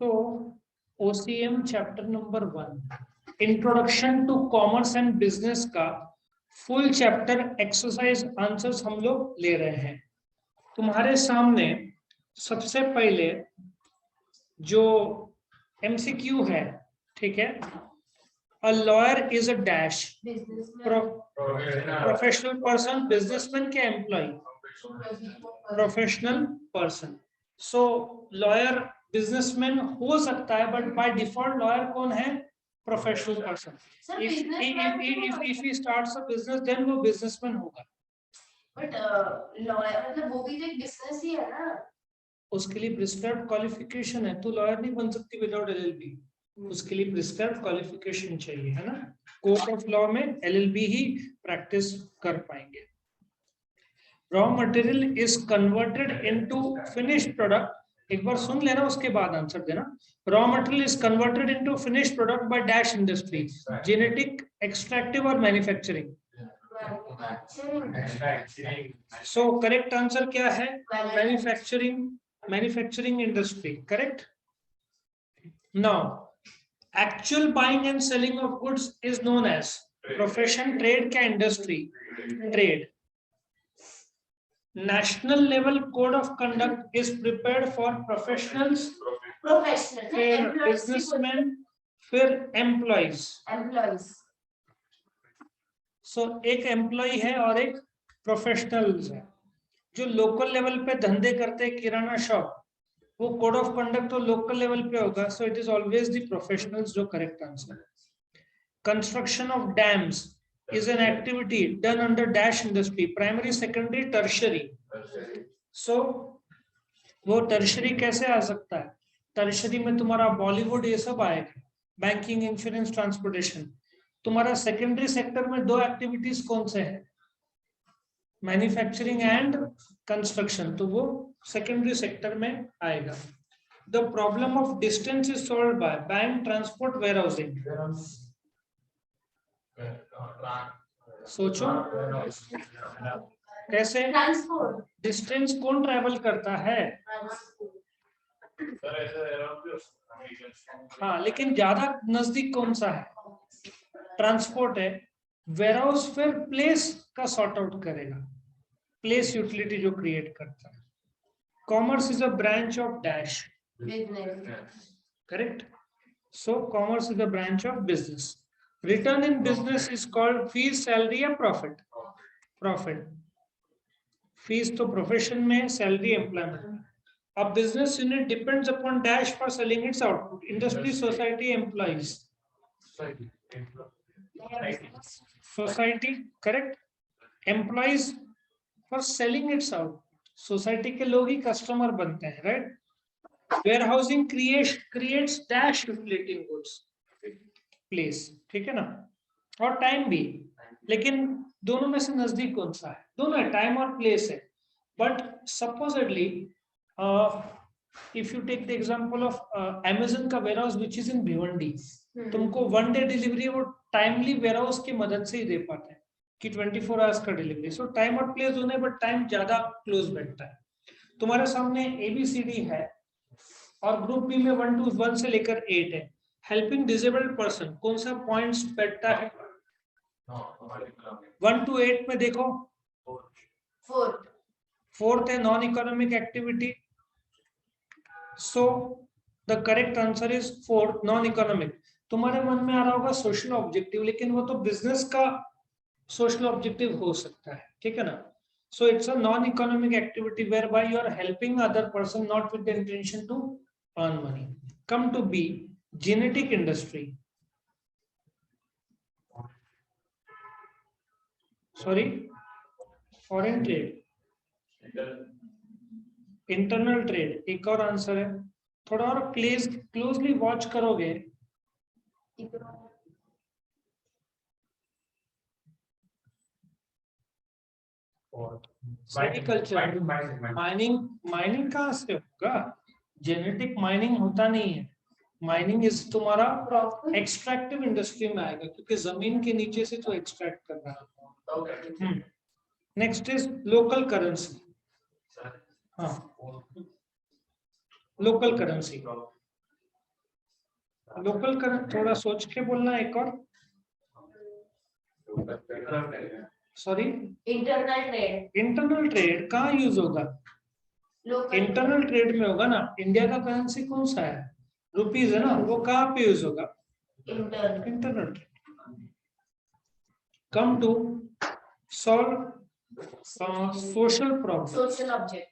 So, OCM chapter number 1, Introduction to Commerce and Business का full chapter exercise answers हम लोग ले रहे हैं। तुम्हारे सामने सबसे पहले जो MCQ है, ठीक है, a lawyer is a dash, professional person, businessman के employ, professional person. So lawyer businessman हो सकता है, बट बाय डिफॉल्ट लॉयर कौन है? Professional person. If he starts a business then वो बिजनेसमैन होगा। बट लॉयर मतलब वो भी तो एक बिजनेस ही है ना। उसके लिए प्रिस्क्राइब्ड क्वालिफिकेशन है, तो लॉयर नहीं बन सकती विदाउट LLB। उसके लिए प्रिस्क्राइब्ड क्वालिफिकेशन चाहिए, है ना। कोर्ट ऑफ लॉ में LLB ही प्रैक्टिस कर पाएंगे। Raw material is converted into finished product. एक बार सुन लेना, उसके बाद आंसर देना। Raw material is converted into finished product by dash industry, genetic, extractive और मैन्युफैक्चरिंग। सो करेक्ट आंसर क्या है? Manufacturing, manufacturing industry, correct. Now actual buying and selling of goods is known as profession, trade क्या? Industry, trade. National level code of conduct is prepared for professionals, फिर businessmen, फिर employees। So एक employee है और एक professionals है। जो local level पे धंधे करते हैं, किराना शॉप, वो कोड ऑफ कंडक्ट तो लोकल लेवल पे होगा। So it is always the professionals जो करेक्ट आंसर है। Construction of dams is an activity done under dash industry, primary, secondary, tertiary. So वो tertiary कैसे आ सकता है? tertiary में तुम्हारा बॉलीवुड ये सब आएगा, बैंकिंग, इंश्योरेंस, ट्रांसपोर्टेशन। तुम्हारा सेकेंडरी सेक्टर में दो एक्टिविटीज कौन से हैं? मैन्युफैक्चरिंग एंड कंस्ट्रक्शन, तो वो सेकेंडरी सेक्टर में आएगा। The problem of distance is solved by bank, transport, warehousing. सोचो कैसे? डिस्टेंस कौन ट्रेवल करता है? हाँ, लेकिन ज्यादा नजदीक कौन सा है? ट्रांसपोर्ट है। वेयरहाउस फिर प्लेस का सॉर्ट आउट करेगा, प्लेस यूटिलिटी जो क्रिएट करता है। Commerce is a branch of dash, correct. So commerce is a branch of business. Return in business is called fees, salary या profit? Profit. Fees तो profession में, salary employment। A business unit depends upon dash for selling its output. Industry, society, employees. Society, correct. Employees for selling its output. Society के लोग ही customer बनते हैं, right? Warehousing creates dash utility goods. Place, ठीक है ना, और time भी। लेकिन दोनों में से नजदीक कौन सा है? दोनों है, टाइम और प्लेस है। But supposedly if you take the example of Amazon का warehouse which is in Bhiwandi, तुमको 1 डे डिलीवरी वो टाइमली वेयरहाउस की मदद से ही दे पाते हैं कि 24 आवर्स का डिलीवरी। सो टाइम और प्लेस दोनों, बट टाइम ज्यादा क्लोज बैठता है। तुम्हारे सामने ABCD है और ग्रुप बी में 1 to 1 से लेकर 8 है। हेल्पिंग डिसेबल्ड पर्सन, कौन सा पॉइंट्स बैठता है? 1 to 8 में देखो, फोर्थ है non economic activity. So the correct answer is fourth, non economic. तुम्हारे मन में आ रहा होगा सोशल ऑब्जेक्टिव, लेकिन वो तो बिजनेस का सोशल ऑब्जेक्टिव हो सकता है, ठीक है ना। So it's a non economic activity whereby you are helping other person not with the intention to earn money. Come to be, genetic industry, sorry, foreign trade, internal trade, एक और answer है। थोड़ा और closely watch करोगे, sericulture, mining कहाँ से होगा? Genetic mining होता नहीं है। माइनिंग इज तुम्हारा एक्सट्रैक्टिव इंडस्ट्री में आएगा, क्योंकि जमीन के नीचे से तो एक्सट्रैक्ट कर रहा है। Next is local currency. हाँ, लोकल करेंसी, लोकल करंट थोड़ा सोच के बोलना एक और, sorry internal trade, internal trade कहाँ यूज होगा? लोकल इंटरनल ट्रेड में होगा ना। इंडिया का करेंसी कौन सा है? रुपीज है ना, वो कहाँ पे यूज होगा? Internal. Internal trade. Come to solve social problem. Social object,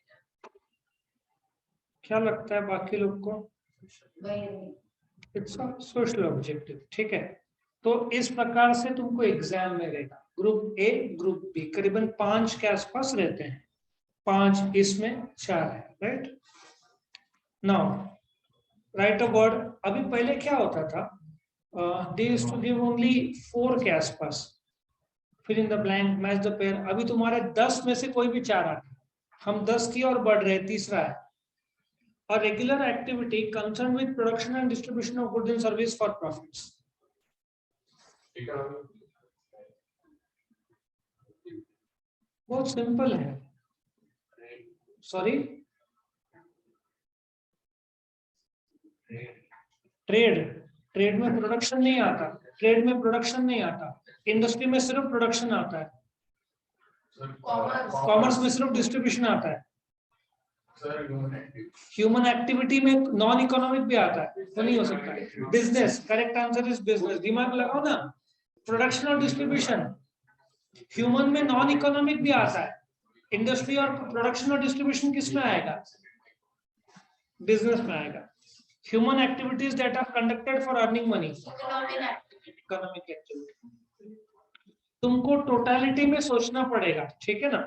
क्या लगता है बाकी लोग को? वही इट्स अ सोशल ऑब्जेक्टिव, ठीक है। तो इस प्रकार से तुमको एग्जाम में रहेगा ग्रुप ए ग्रुप बी करीबन 5 के आसपास रहते हैं, 5 इसमें 4 है, right. Now write a word. अभी पहले क्या होता था, they used to give only 4 के आसपास, फिर in the blank match the pair. अभी तुम्हारे 10 में से कोई भी 4 आते, हम 10 की ओर बढ़ रहे हैं, तीसरा है। A regular activity concerned with production and distribution of goods and service for profits. बहुत सिंपल है। सॉरी, ट्रेड, ट्रेड में प्रोडक्शन नहीं आता, ट्रेड में प्रोडक्शन नहीं आता, इंडस्ट्री में सिर्फ प्रोडक्शन आता है, कॉमर्स में सिर्फ डिस्ट्रीब्यूशन आता है, ह्यूमन एक्टिविटी में नॉन इकोनॉमिक भी आता है, वो नहीं हो सकता। Business, correct answer is business. दिमाग लगाओ ना, प्रोडक्शन और डिस्ट्रीब्यूशन। ह्यूमन में नॉन इकोनॉमिक भी आता है, इंडस्ट्री और प्रोडक्शन और डिस्ट्रीब्यूशन किस में आएगा? बिजनेस में आएगा। Human activities that are conducted for earning money, economic activity. तुमको टोटलिटी में सोचना पड़ेगा, ठीक है ना।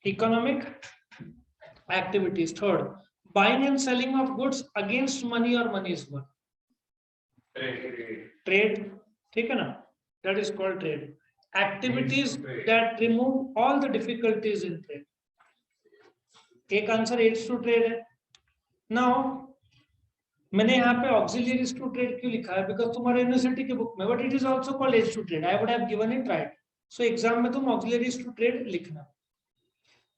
Economic activities. Third, buying and selling of goods against money और मनी इज वर्थ, ट्रेड, ठीक है ना, that is called trade. Activities that remove all the difficulties in trade. एक आंसर एड्स टू ट्रेड है। नाउ मैंने यहाँ पे auxiliaries to trade क्यों लिखा है? बिकॉज तुम्हारे यूनिवर्सिटी के बुक में, but it is also called aids to trade. I would have given it right. So exam में तुम ऑक्सिलियरीज टू ट्रेड लिखना।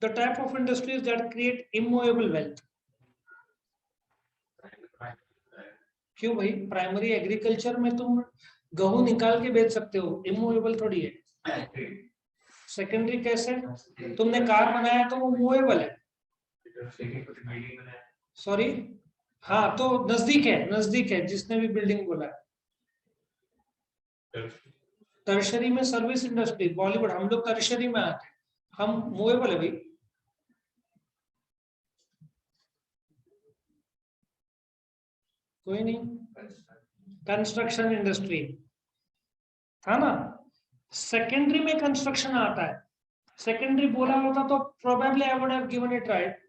The type of industries that create immovable wealth. क्यों भाई? प्राइमरी एग्रीकल्चर में तुम गेहूं निकाल के बेच सकते हो, इमूवेबल थोड़ी है। सेकेंडरी कैसे? तुमने कार बनाया तो वो मूवेबल है। सॉरी, हाँ तो नजदीक है, नजदीक है, जिसने भी बिल्डिंग बोला है। टर्शरी में सर्विस इंडस्ट्री, बॉलीवुड, हम लोग टर्शरी में आते हैं, हम मूवेबल है भाई। कोई नहीं। कंस्ट्रक्शन इंडस्ट्री था ना। सेकेंडरी में कंस्ट्रक्शन आता है, सेकेंडरी बोला होता तो probably I would have given it right,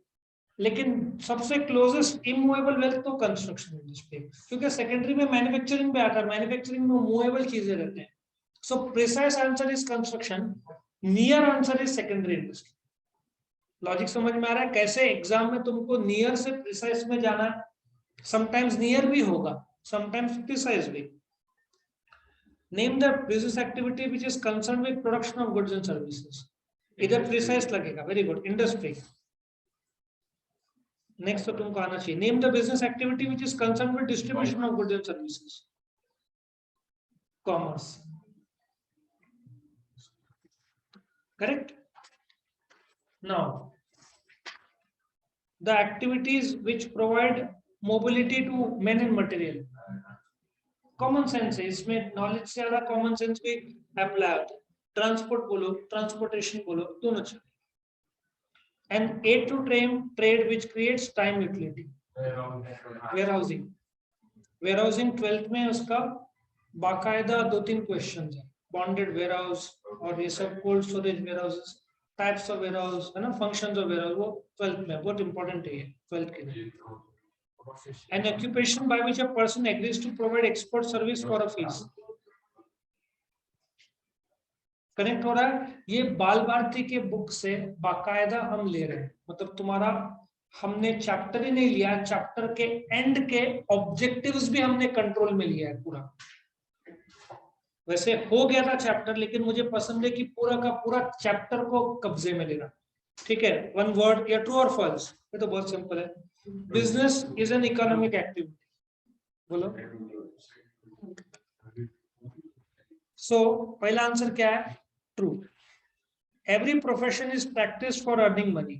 लेकिन सबसे क्लोजेस्ट इमूवेबल वेल्थ तो कंस्ट्रक्शन इंडस्ट्री, क्योंकि सेकेंडरी में मैन्युफैक्चरिंग भी आता है, मैन्युफैक्चरिंग में मूवेबल चीजें रहते हैं। So precise answer is construction, near answer is secondary industry. Logic समझ में आ रहा है कैसे एग्जाम में तुमको नियर से प्रिसाइज में जाना है? समटाइम्स नियर भी होगा, समटाइम्स प्रिसाइज भी। Name the business activity which is concerned with production of goods and services. इधर प्रिसाइज लगेगा, वेरी गुड। इंडस्ट्री। नेक्स्ट तो तुमको आना चाहिए। Name the business activity which is concerned with distribution of goods and services. Commerce, correct. Now the activities which provide mobility to men and material, common sense है इसमें, knowledge से ज्यादा common sense भी apply होता है। Transport बोलो, transportation बोलो, दोनों चले। And aid to trade which creates time utility. Warehousing, warehousing 12th में उसका बाकायदा 2-3 क्वेश्चन है। बॉन्डेड वेयरहाउस और ये सब, cold storage warehouses, types of warehouse है ना, फंक्शंस ऑफ वेयरहाउस, वो 12th में बहुत इंपॉर्टेंट है ये 12th के लिए। An occupation by which a person agrees to provide export service for a fees। Connect हो रहा है? ये बाल भारती के बुक से बाकायदा हम ले रहे हैं, मतलब तुम्हारा हमने चैप्टर ही नहीं लिया, चैप्टर के एंड के ऑब्जेक्टिव्स भी हमने कंट्रोल में लिया है पूरा। वैसे हो गया था चैप्टर, लेकिन मुझे पसंद है कि पूरा का पूरा चैप्टर को कब्जे में लेना। ठीक है, वन वर्ड या ट्रू और फॉल्स, ये तो बहुत सिंपल है। Business is an economic activity, बोलो। सो पहला आंसर क्या है? True. Every profession is practice for earning money.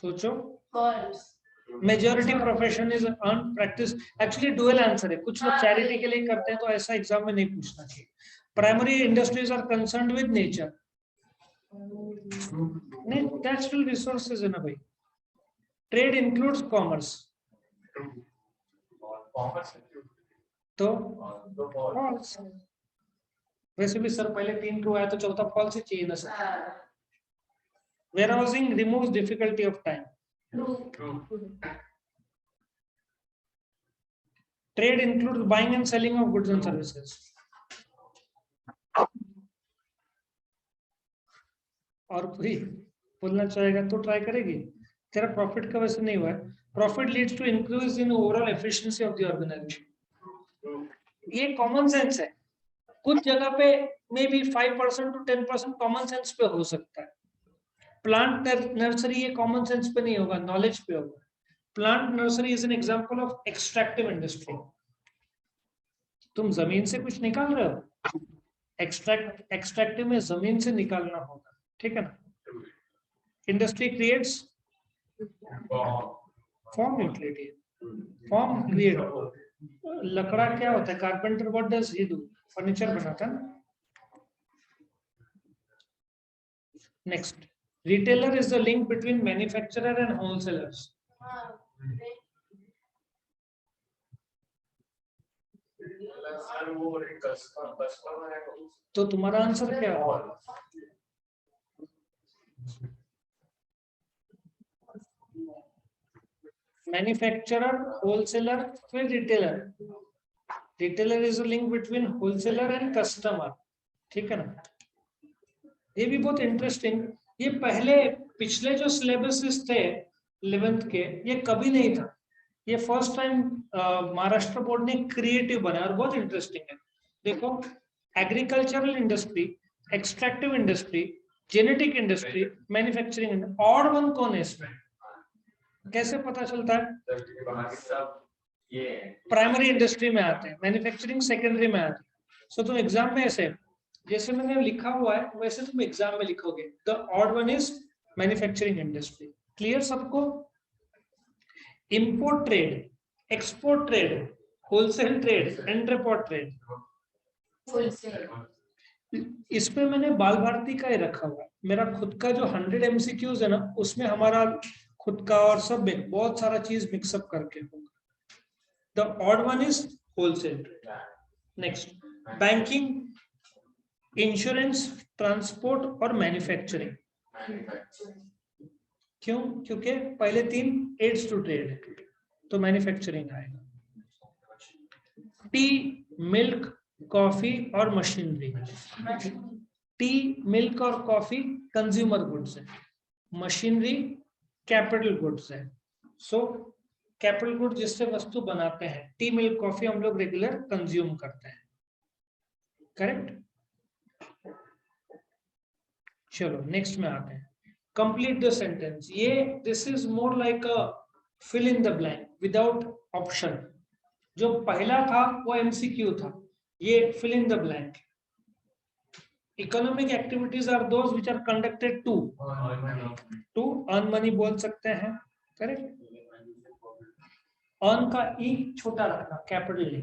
सोचो। False. Majority profession is earn practice. Actually dual answer है, कुछ लोग चैरिटी के लिए करते हैं तो ऐसा एग्जाम में नहीं पूछना चाहिए। Primary industries are concerned with nature, natural resources है ना भाई। ट्रेड इंक्लूड्स कॉमर्स, तो फॉल्स। वैसे भी सर पहले 3 ट्रू आया तो चौथा फॉल्स ही चाहिए ना sir. Warehousing removes difficulty of time. Trade includes buying and selling of goods and services. और कोई बोलना चाहेगा तो ट्राई करेगी। तेरा प्रॉफिट का वैसे नहीं हुआ है। Profit leads to increase in overall efficiency of the organization. ये कॉमन सेंस है। कुछ जगह पे may be 5% to 10% common sense पे हो सकता है। प्लांट नर्सरी ये कॉमन सेंस पे नहीं होगा, नॉलेज पे होगा। Plant nursery is an example of extractive industry. तुम जमीन से कुछ निकाल रहे हो, एक्सट्रैक्टिव में जमीन से निकालना होगा, ठीक है ना। Industry creates form utility, form create. लकड़ा क्या होता है? Carpenter what does he do? Furniture बनाता है। Next, retailer is the link between manufacturer and wholesalers. तो तुम्हारा आंसर क्या होगा? मैन्युफैक्चरर, होलसेलर, फिर retailer. Retailer is a link between wholesaler and customer, ठीक है ना। ये भी बहुत इंटरेस्टिंग। ये पहले पिछले जो सिलेबसेस थे 11th के, ये कभी नहीं था। ये फर्स्ट टाइम महाराष्ट्र बोर्ड ने क्रिएटिव बनाया और बहुत इंटरेस्टिंग है। देखो, agricultural industry, extractive industry, genetic industry, manufacturing, odd one कौन है इसमें? कैसे पता चलता है? प्राइमरी इंडस्ट्री में आते हैं, मैन्युफैक्चरिंग सेकेंडरी में आते हैं। सो तुम एग्जाम में ऐसे जैसे मैंने लिखा हुआ है वैसे तुम एग्जाम में लिखोगे। The odd one is manufacturing industry. Clear सबको? Import trade, export trade, wholesale trade, enterprise trade. इसमें मैंने बाल भारती का ही रखा हुआ है। मेरा खुद का जो 100 MCQs है ना, उसमें हमारा खुद का और सब में बहुत सारा चीज मिक्सअप करके होगा। The odd one is wholesale trade. Next, banking, insurance, transport और मैन्युफैक्चरिंग। क्यों? क्योंकि पहले 3 एड्स टू ट्रेड है, तो मैन्युफैक्चरिंग आएगा। टी, मिल्क, कॉफी और मशीनरी। टी, मिल्क और कॉफी कंज्यूमर गुड्स है, मशीनरी कैपिटल गुड्स है। सो कैपिटल गुड जिससे वस्तु बनाते हैं, टी, मिल्क, कॉफी हम लोग रेगुलर कंज्यूम करते हैं, करेक्ट। चलो नेक्स्ट में आते हैं। Complete the sentence. ये this is more like a fill in the blank without option. जो पहला था वो MCQ था, ये fill in the blank. Economic activities are those which are conducted to earn money बोल सकते हैं, करेक्ट। अर्न का ई छोटा रखना, कैपिटल ई,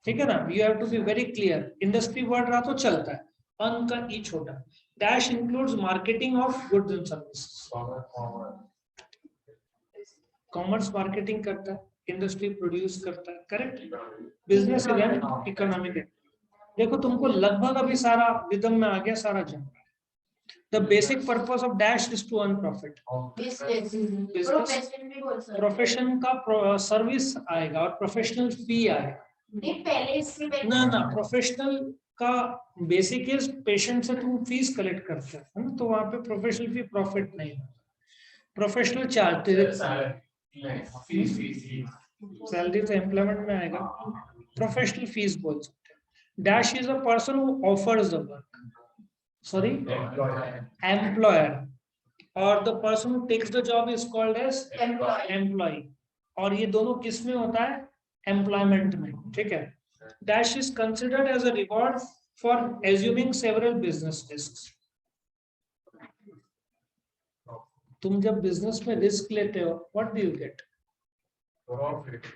ठीक है ना। You have to be very clear. Industry word रहा तो चलता है, अर्न का ई छोटा। Dash includes marketing of goods and services. Commerce marketing करता है, इंडस्ट्री प्रोड्यूस करता है, correct. Business is an economic. देखो तुमको लगभग अभी सारा रिदम में आ गया, सारा जम रहा है। The basic purpose of dash is to earn profit. Profession का सर्विस आएगा और प्रोफेशनल फी आएगा। ना प्रोफेशनल का बेसिक इज पेशेंट से तुम फीस कलेक्ट करते हो ना, तो वहां पे प्रोफेशनल फी प्रॉफिट नहीं है। प्रोफेशनल चार्ज सैलरी तो एम्प्लॉयमेंट में आएगा, प्रोफेशनल फीस बोल सकते हैं। Dash is a person who offers the work, sorry, employer, or the person who takes the job is called as employee। और ये दोनों किस में होता है? एम्प्लॉयमेंट में, ठीक है। Dash is considered as a reward for assuming several business risk. तुम जब बिजनेस में रिस्क लेते हो, what do you get? Profit.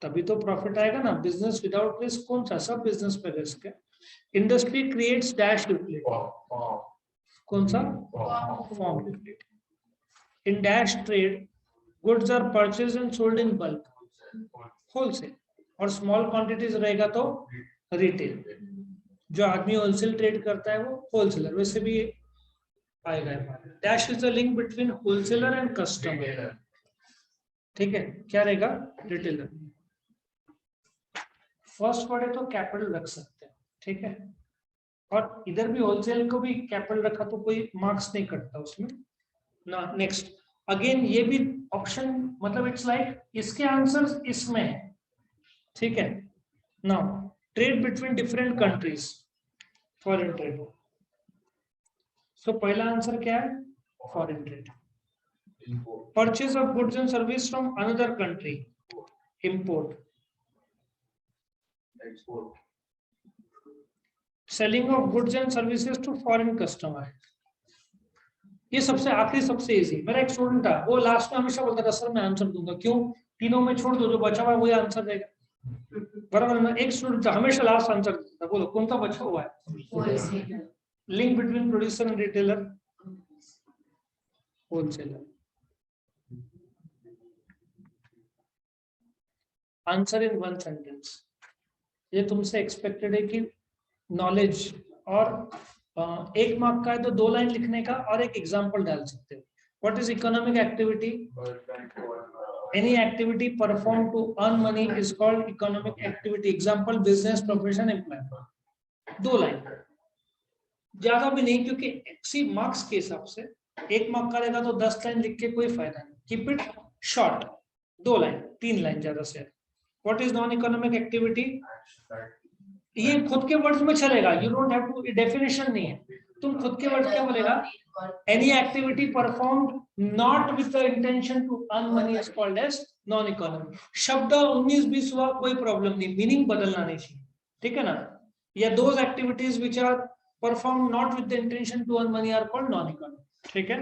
तभी तो प्रॉफिट आएगा ना। बिजनेस विदाउट रिस्क कौन सा? सब बिजनेस पे रिस्क है। Industry creates dash utility. कौन सा? Form utility. In dash trade goods are purchase and sold in bulk, wholesale, और स्मॉल क्वांटिटीज रहेगा तो रिटेल। जो आदमी होलसेल ट्रेड करता है वो होलसेलर, वैसे भी आएगा। Dash is the link between wholesaler and customer, ठीक है। क्या रहेगा? रिटेलर। फर्स्ट वर्ड है तो कैपिटल रख सकते हैं, ठीक है। और इधर भी होलसेल को भी कैपिटल रखा तो कोई मार्क्स नहीं कटता उसमें ना। नेक्स्ट, अगेन ये भी ऑप्शन, मतलब इट्स लाइक इसके आंसर्स इसमें है, ठीक है। Now trade between different countries, foreign trade. So पहला आंसर क्या है? Foreign trade. Purchase of goods and service from another country, import. Export. Selling of goods and services to foreign customer. ये सबसे आखिरी, सबसे इजी। मेरा एक स्टूडेंट था, वो लास्ट में हमेशा बोलता था सर मैं आंसर दूंगा। क्यों? तीनों में छोड़ दो, जो बचा हुआ है वही आंसर देगा, बराबर ना। एक स्टूडेंट था, हमेशा लास्ट आंसर देता था। बोलो कौन सा बचा हुआ है? Link between producer and retailer, wholesaler. Answer in one sentence. ये तुमसे एक्सपेक्टेड है कि नॉलेज, और एक मार्क का है तो 2 लाइन लिखने का और एक एग्जांपल डाल सकते हो। What is economic activity? Any activity performed to earn money is called economic activity. Example, business, profession, employment. 2 line, ज्यादा भी नहीं, क्योंकि सी मार्क्स के हिसाब से 1 मार्क का रहेगा तो 10 लाइन लिख के कोई फायदा नहीं। Keep it short, 2 line, 3 line ज्यादा से। What is non economic activity? ये खुद के वर्ड्स में चलेगा, you don't have to, definition नहीं है। तुम खुद के वर्ड्स क्या बोलेगा? Any activity performed not with the intention to earn money is called as non-economic. शब्द 19-20 हुआ कोई प्रॉब्लम नहीं, मीनिंग बदलना नहीं चाहिए, ठीक है ना। या those activities which are performed not with the intention to earn money are called non-economic, ठीक है।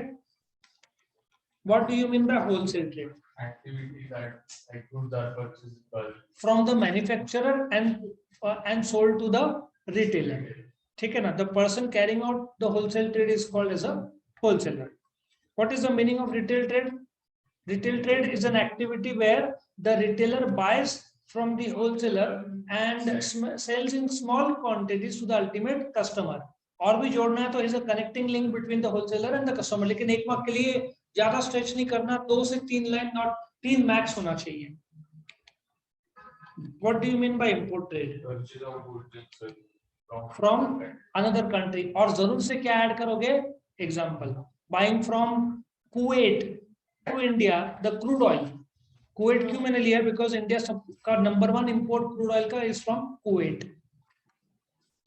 What do you mean by wholesale trade? Activity that goods are purchased bulk From the manufacturer and sold to the retailer, ठीक है ना। The person carrying out the wholesale trade is called as a wholesaler. What is the meaning of retail trade? Retail trade is an activity where the retailer buys from the wholesaler and sells in small quantities to the ultimate customer. और भी जोड़ना है तो is a connecting link between the wholesaler and the customer. लेकिन एक mark के लिए ज्यादा स्ट्रेच नहीं करना, 2 से 3 लाइन, नॉट 3 मैक्स होना चाहिए। What do you mean by import trade? purchase of goods and services From another country, और जरूर से क्या ऐड करोगे? Example, buying from Kuwait to India the crude oil. Kuwait क्यों मैंने लिया? बिकॉज इंडिया का नंबर 1 इंपोर्ट क्रूड ऑयल का is from Kuwait.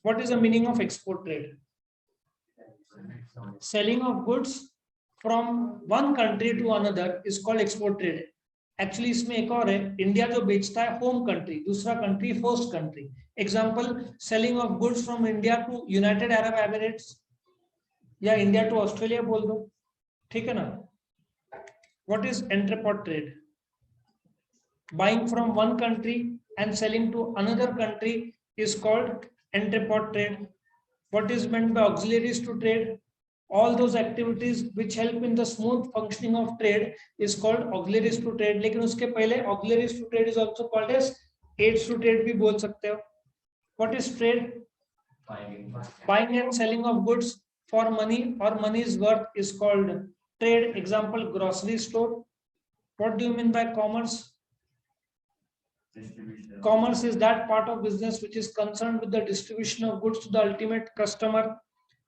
What is the meaning of export trade? Selling of goods from one country to another is called export trade. Actually इसमें एक और है, India जो बेचता है होम कंट्री, दूसरा country host country. Example, selling of goods from India to United Arab Emirates, या India to Australia बोल दो, ठीक है ना। What is entrepot trade? Buying from one country and selling to another country is called entrepot trade. What is meant by auxiliaries to trade? All those activities which help in the smooth functioning of trade is called auxiliaries to trade. लेकिन उसके पहले auxiliaries to trade is also called as aids to trade भी बोल सकते हो। What is trade? Buying and selling of goods for money or money's worth is called trade. Example, grocery store. What do you mean by commerce? Commerce is that part of business which is concerned with the distribution of goods to the ultimate customer.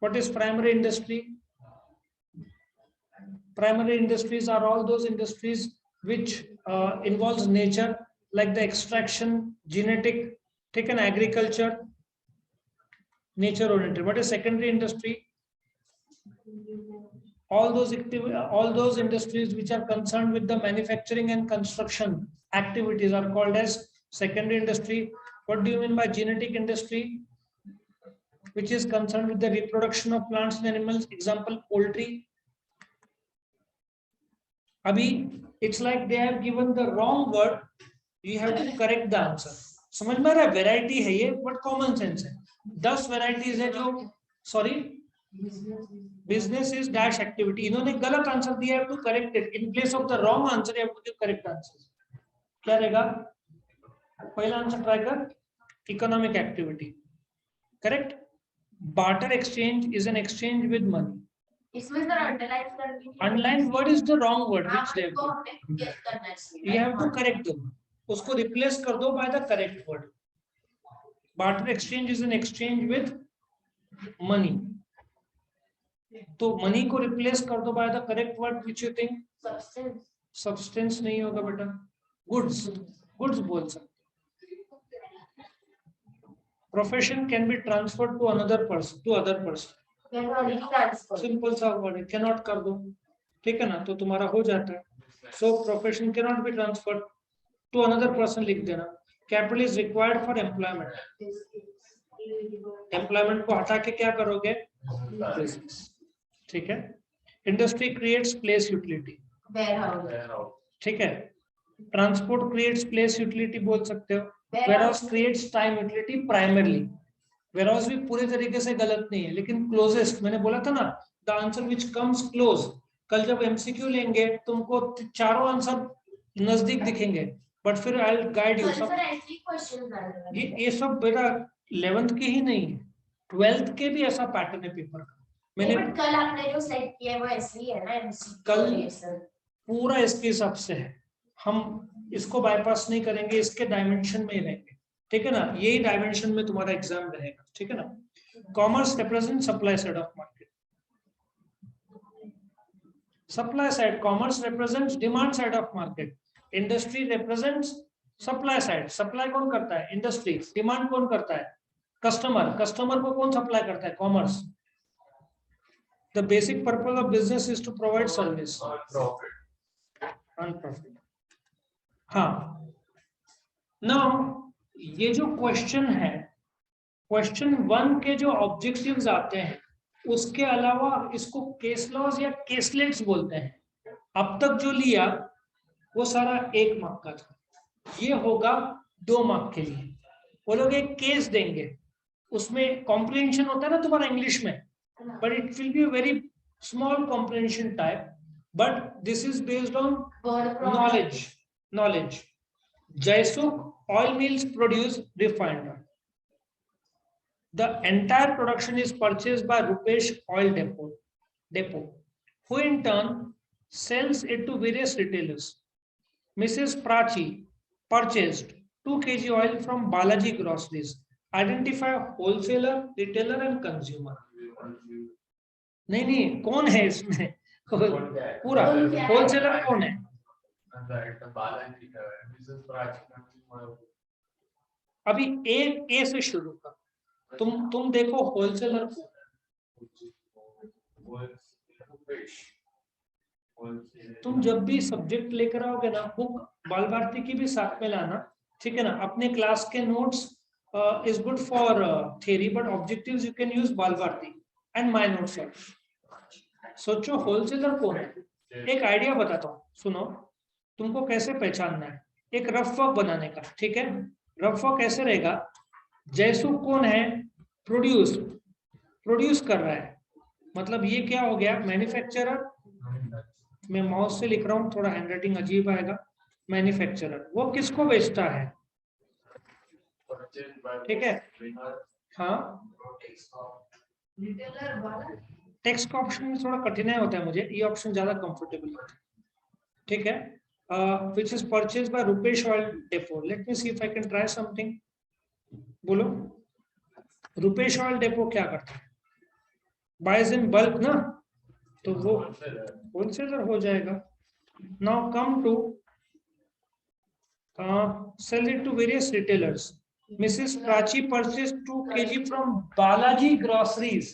What is primary industry? Primary industries are all those industries which involves nature, like the extraction, genetic, taken agriculture, nature oriented. What is secondary industry? all those industries which are concerned with the manufacturing and construction activities are called as secondary industry. What do you mean by genetic industry? Which is concerned with the reproduction of plants and animals, example poultry. Abhi, it's like they have given the wrong word, you have to correct the answer. समझ में आ रहा है? Variety है ये, but common sense है. 10 varieties है जो, sorry, business is dash activity. इन्होंने गलत आंसर दिया, have to correct it. In place of the wrong answer, you have to give correct answer. क्या रहेगा? पहला आंसर ट्राई कर, economic activity. Correct? Barter exchange is an exchange with money. इसमें sir underline करनी है। Underline word is the wrong word. Which they have आपको to. हमें guess करना चाहिए। You have to correct them. उसको replace कर दो by the correct word. Barter exchange is an exchange with money. तो money को replace कर दो by the correct word which you think. Substance. Substance नहीं होगा बेटा. Goods. Goods बोल सकते. Profession can be transferred to another person, to other person. Simple सा word है, cannot कर दो, ठीक है ना, तो तुम्हारा हो जाता है. So profession cannot be transferred to another person लिख देना. Capital is required for employment. Employment को हटा के क्या करोगे? Business. ठीक है. Industry creates place utility. Warehouse. ठीक है. Transport creates place utility बोल सकते हो. Warehouse creates time utility primarily. Warehouse भी पूरे तरीके से गलत नहीं है, लेकिन closest मैंने बोला था ना, the answer which comes close. कल जब MCQ लेंगे तुमको चारों आंसर नजदीक दिखेंगे, but फिर I'll guide you. ये सब बेटा 11th के ही नहीं है, 12th के भी ऐसा पैटर्न है पेपर का. मैंने कल आपने जो सेट किया है वो ऐसे ही है ना, कल पूरा इसके हिसाब से है. हम इसको बाईपास नहीं करेंगे, इसके डायमेंशन में ही रहेंगे, ठीक है ना. यही डायमेंशन में तुम्हारा एग्जाम रहेगा, ठीक है ना. Commerce represent supply side of market. Supply side, commerce represents demand side of market. Industry represents supply side. Supply कौन करता है? इंडस्ट्री. डिमांड कौन करता है? कस्टमर. कस्टमर को कौन सप्लाई करता है? Commerce. The basic purpose of business is to provide service and profit. हाँ, नाउ ये जो क्वेश्चन है, क्वेश्चन 1 के जो ऑब्जेक्टिव्स आते हैं, उसके अलावा इसको केस लॉज या केसलेट्स बोलते हैं. अब तक जो लिया वो सारा 1 मार्क का था, ये होगा 2 मार्क के लिए. वो लोग एक केस देंगे, उसमें कॉम्प्रिहेंशन होता है ना तुम्हारा इंग्लिश में, but it will be very small comprehension type, but this is based on knowledge. Jaisuk oil mills produce refined oil. The entire production is purchased by Rupesh Oil Depot, who in turn sells it to various retailers. Mrs. Prachi purchased 2 kg oil from Balaji Groceries. Identify wholesaler, retailer and consumer. नहीं, कौन है इसमें? पूरा wholesaler कौन है? अभी ए से शुरू कर. तुम देखो होलसेलर को. तुम जब भी सब्जेक्ट लेकर आओगे ना, बुक बाल भारती की भी साथ में लाना, ठीक है ना. अपने क्लास के notes is good for theory, but objectives you can use बाल भारती एंड माय नोट्स. सोचो होलसेलर कौन है. एक आइडिया बताता हूँ, सुनो. तुमको कैसे पहचानना है, एक रफ वर्क बनाने का, ठीक है. रफ वर्क कैसे रहेगा? जयसु कौन है? प्रोड्यूस कर रहा है, मतलब ये क्या हो गया? मैन्युफैक्चरर. मैं माउस से लिख रहा हूँ, थोड़ा हैंडराइटिंग अजीब आएगा. मैन्युफैक्चरर वो किसको बेचता है? ठीक है. हाँ, टेक्स्ट का ऑप्शन में थोड़ा कठिनाई होता है मुझे, ये ऑप्शन ज्यादा कंफर्टेबल होता है, ठीक है. Which is purchased by Rupesh Oil Depot. Let me see if I can try something. बोलो, Rupesh Oil Depot क्या करता है? Buys in bulk ना, तो वो wholesaler हो जाएगा. Now come to sell it to various retailers. Mrs. Prachi purchased 2 kg from Balaji Groceries.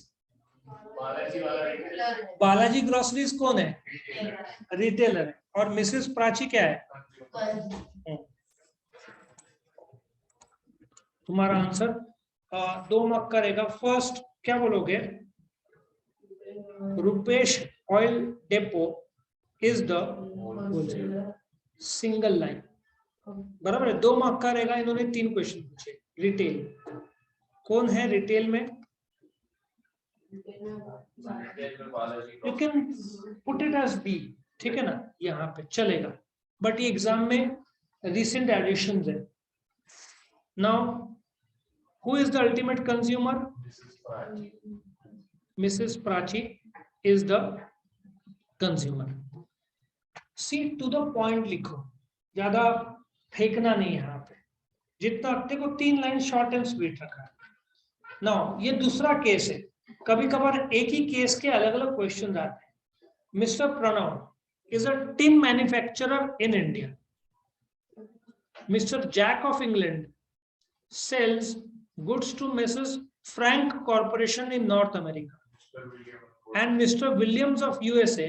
Balaji वाला retailer, बालाजी ग्रोसरीज कौन है? retailer, रिटेलर है। और मिसेस प्राची क्या है? तुम्हारा आंसर 2 मार्क का रहेगा। फर्स्ट क्या बोलोगे? Rupesh oil depot is the single line, बराबर है। 2 मार्क का रहेगा। इन्होंने 3 क्वेश्चन पूछे। रिटेल कौन है? रिटेल में you can put it as B, ठीक है ना, यहाँ पे चलेगा, बट ये एग्जाम में रिसेंट एडिशन है। Now who is the ultimate consumer? Mrs. Prachi. Mrs Prachi is the consumer. See to the point लिखो, ज्यादा फेंकना नहीं है यहाँ पे। जितना देखो 3 लाइन शॉर्ट एंड स्वीट रखा है। नाउ ये दूसरा केस है। कभी कभार एक ही केस के अलग अलग क्वेश्चन आते हैं। Mister Pranav is a tin manufacturer in India. Mister Jack of England sells goods to Mrs. Frank Corporation in North America, Mr. William. and Mr. Williams of USA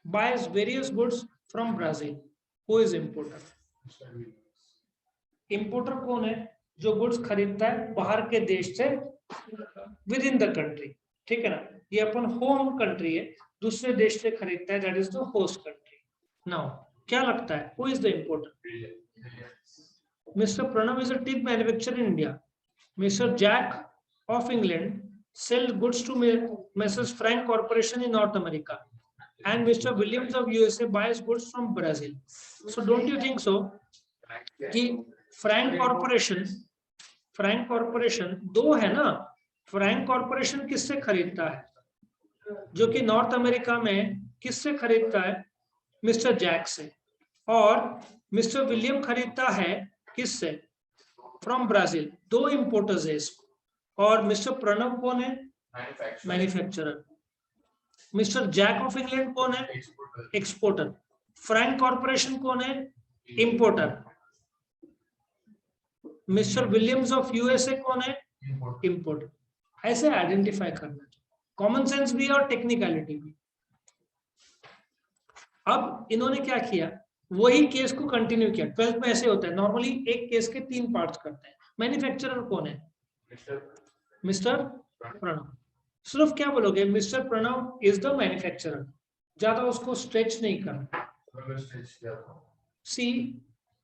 buys various goods from Brazil. Who is importer? Mr. Williams. Importer कौन है? जो goods खरीदता है बाहर के देश से with in the country, ठीक है ना। ये अपन होम कंट्री है, दूसरे देश से खरीदता है, that is the host country. Now क्या लगता है who is the importer? Williams. Mr. Pranav is a teeth manufacturer in India. Mr. Jack of England sells goods to Mrs. Frank Corporation in North America, and Mr. Williams of USA buys goods from Brazil. So don't you think so कि Frank Corporation दो है ना? Frank Corporation किससे खरीदता है? जो कि north America में किससे खरीदता है? मिस्टर जैक से। और मिस्टर विलियम खरीदता है किससे? From Brazil. 2 इंपोर्टर्स है इसको। और मिस्टर प्रणव कौन है? Manufacturer. Manufacturer. Mister Jack of England कौन है? Exporter. एक्सपोर्टर। फ्रैंक कॉर्पोरेशन कौन है? Importer. Mister Williams of USA कौन है? Importer. इंपोर्टर। ऐसे आइडेंटिफाई करना, कॉमन सेंस भी और टेक्निकलिटी भी। अब इन्होंने क्या किया, वही केस को कंटिन्यू किया। 12th में ऐसे होता है नॉर्मली, एक केस के 3 पार्ट्स करते हैं। मैन्युफैक्चरर कौन है? Mr. मिस्टर प्रणव। सिर्फ क्या बोलोगे? Mister Pranav is the manufacturer. ज्यादा उसको स्ट्रेच नहीं करना। Pranav stitch किया था। सी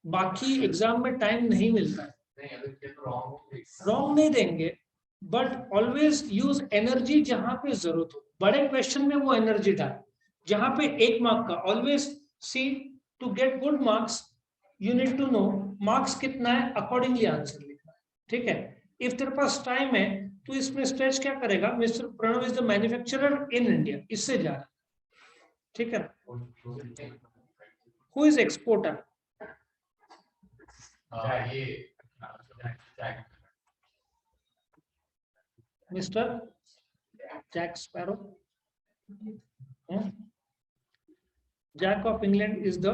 बाकी एग्जाम में टाइम नहीं मिलता है, नहीं अगर ये तो wrong हो गई। रॉन्ग नहीं देंगे, बट ऑलवेज यूज एनर्जी जहां पे जरूरत हो। बड़े क्वेश्चन में वो एनर्जी डाल, जहां पे 1 मार्क का। Always see to get good marks you need to know marks कितना है, अकॉर्डिंगली आंसर लिखना है, ठीक है। इफ तेरे पास टाइम है तो इसमें स्ट्रेच क्या करेगा? Mister Pranav is the manufacturer in India, इससे जा रहा है, ठीक है। Who is exporter? ये Jack. Mister Jack Sparrow. Jack of England is the,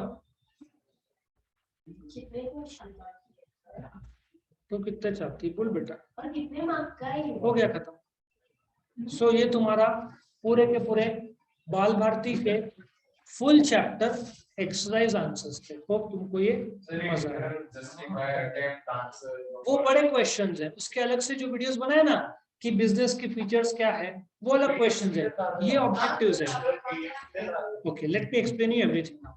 कितने क्वेश्चन किए तो कितने चाहती बोल बेटा। और कितने मार्क का है? हो गया खत्म। सो ये तुम्हारा पूरे के पूरे बाल भारती के फुल चैप्टर एक्सरसाइज आंसर्स थे। होप तुमको ये मजा आया। Justify attempt answer. वो बड़े क्वेश्चंस हैं, उसके अलग से जो वीडियोस बनाए ना कि बिजनेस की फीचर्स क्या है, वो अलग क्वेश्चंस है, ये ऑब्जेक्टिव्स है। Okay, let me explain you everything now.